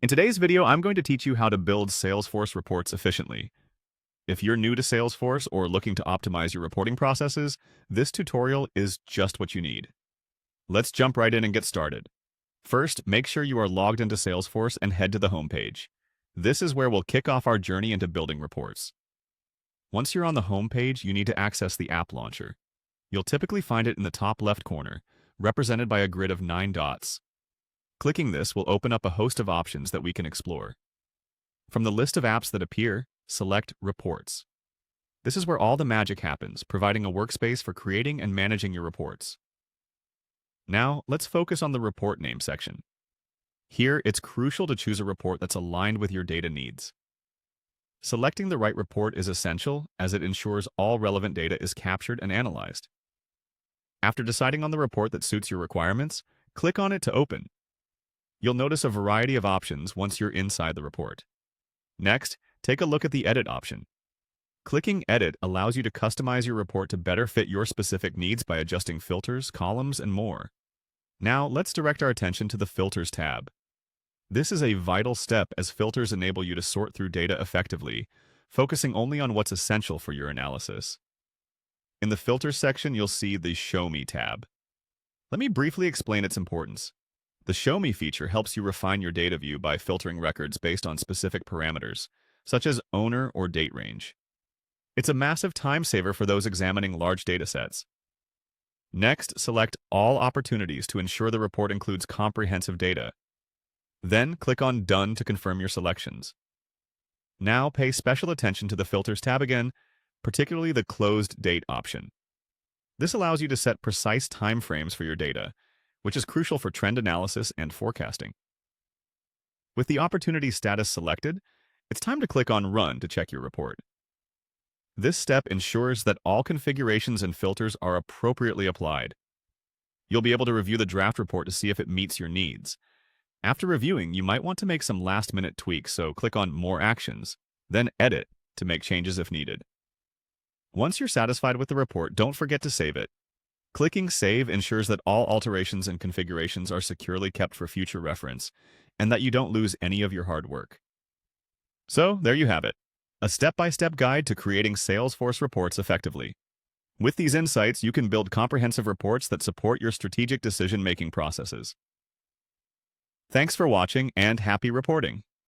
In today's video, I'm going to teach you how to build Salesforce reports efficiently. If you're new to Salesforce or looking to optimize your reporting processes, this tutorial is just what you need. Let's jump right in and get started. First, make sure you are logged into Salesforce and head to the home page. This is where we'll kick off our journey into building reports. Once you're on the home page, you need to access the app launcher. You'll typically find it in the top left corner, represented by a grid of 9 dots. Clicking this will open up a host of options that we can explore. From the list of apps that appear, select Reports. This is where all the magic happens, providing a workspace for creating and managing your reports. Now, let's focus on the report name section. Here, it's crucial to choose a report that's aligned with your data needs. Selecting the right report is essential, as it ensures all relevant data is captured and analyzed. After deciding on the report that suits your requirements, click on it to open. You'll notice a variety of options once you're inside the report. Next, take a look at the Edit option. Clicking Edit allows you to customize your report to better fit your specific needs by adjusting filters, columns, and more. Now, let's direct our attention to the Filters tab. This is a vital step as filters enable you to sort through data effectively, focusing only on what's essential for your analysis. In the Filters section, you'll see the Show Me tab. Let me briefly explain its importance. The Show Me feature helps you refine your data view by filtering records based on specific parameters, such as owner or date range. It's a massive time saver for those examining large datasets. Next, select All Opportunities to ensure the report includes comprehensive data. Then, click on Done to confirm your selections. Now, pay special attention to the Filters tab again, particularly the Closed Date option. This allows you to set precise time frames for your data, which is crucial for trend analysis and forecasting. With the opportunity status selected, it's time to click on Run to check your report. This step ensures that all configurations and filters are appropriately applied. You'll be able to review the draft report to see if it meets your needs. After reviewing, you might want to make some last-minute tweaks, so click on More Actions, then Edit to make changes if needed. Once you're satisfied with the report, don't forget to save it. Clicking Save ensures that all alterations and configurations are securely kept for future reference, and that you don't lose any of your hard work. So, there you have it, a step-by-step guide to creating Salesforce reports effectively. With these insights, you can build comprehensive reports that support your strategic decision-making processes. Thanks for watching, and happy reporting!